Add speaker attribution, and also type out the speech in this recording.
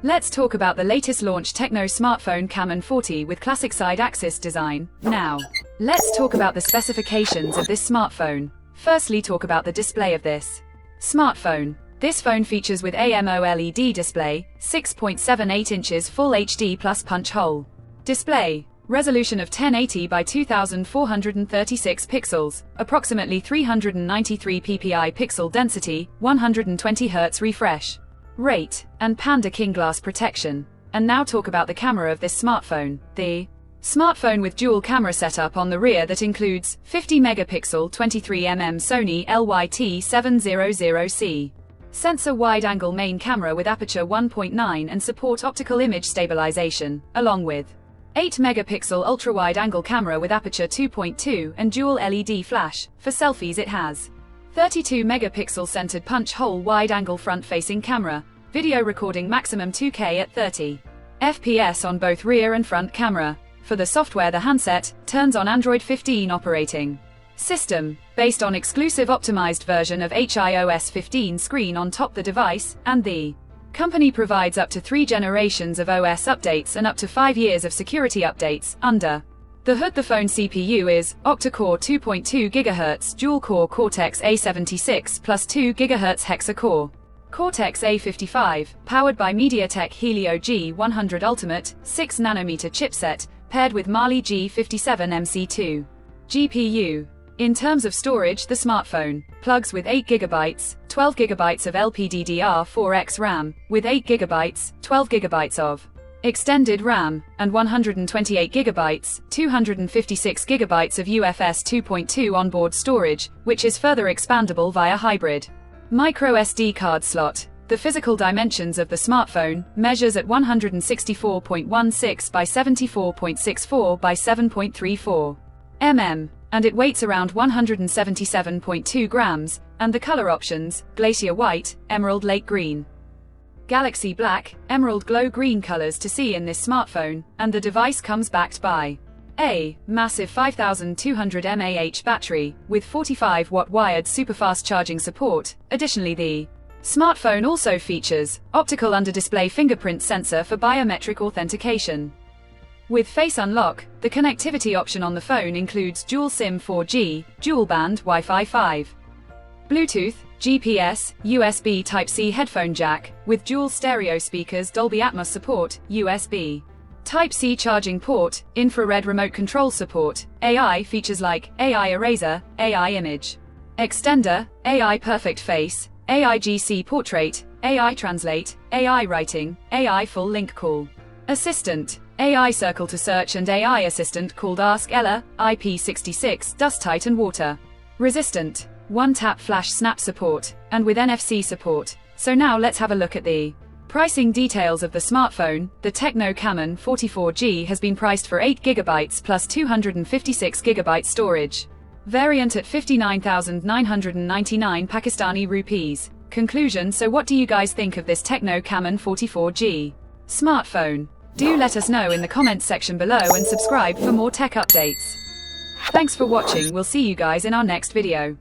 Speaker 1: Let's talk about the latest launch TECNO smartphone Camon 40 with classic side axis design. Now, let's talk about the specifications of this smartphone. Firstly, talk about the display of this smartphone. This phone features with AMOLED display, 6.78 inches Full HD plus punch hole display. Resolution of 1080 by 2436 pixels, approximately 393 ppi pixel density, 120 Hz refresh rate, and Panda King glass protection. And now talk about the camera of this smartphone. The smartphone with dual camera setup on the rear that includes 50 megapixel 23mm Sony LYT700C sensor wide-angle main camera with aperture 1.9 and support optical image stabilization, along with 8 megapixel ultra-wide-angle camera with aperture 2.2 and dual LED flash. For selfies it has 32 megapixel centered punch hole wide-angle front-facing camera, video recording maximum 2K at 30 FPS on both rear and front camera. For the software, the handset turns on Android 15 operating system, based on exclusive optimized version of iOS 15 screen on top the device, and the company provides up to 3 generations of OS updates and up to 5 years of security updates. Under the hood, the phone CPU is octa-core 2.2 GHz dual-core Cortex-A76 plus 2 GHz hexa-core Cortex-A55, powered by MediaTek Helio G100 Ultimate 6nm chipset, paired with Mali G57MC2 GPU. In terms of storage, the smartphone plugs with 8GB, 12GB of LPDDR4X RAM, with 8GB, 12GB of extended RAM, and 128GB, 256GB of UFS 2.2 onboard storage, which is further expandable via hybrid microSD card slot. The physical dimensions of the smartphone measures at 164.16 by 74.64 by 7.34 mm, and it weighs around 177.2 grams, and the color options: Glacier White, Emerald Lake Green, Galaxy Black, Emerald Glow Green colors to see in this smartphone, and the device comes backed by a massive 5200 mAh battery, with 45-watt wired superfast charging support. Additionally, the smartphone also features optical under-display fingerprint sensor for biometric authentication. With Face Unlock, the connectivity option on the phone includes dual SIM 4G, dual-band Wi-Fi 5, Bluetooth, GPS, USB Type-C headphone jack, with dual stereo speakers, Dolby Atmos support, USB Type-C charging port, infrared remote control support, AI features like AI Eraser, AI Image Extender, AI Perfect Face, AI GC Portrait, AI Translate, AI Writing, AI Full Link Call Assistant, AI Circle to Search, and AI Assistant called Ask Ella, IP66, dust tight and water resistant, one-tap flash snap support, and with NFC support. So now let's have a look at the pricing details of the smartphone. The TECNO CAMON 44G has been priced for 8GB plus 256GB storage. Variant at 59,999 Pakistani rupees. Conclusion: so what do you guys think of this TECNO CAMON 44G smartphone? Do let us know in the comments section below and subscribe for more tech updates. Thanks for watching. We'll see you guys in our next video.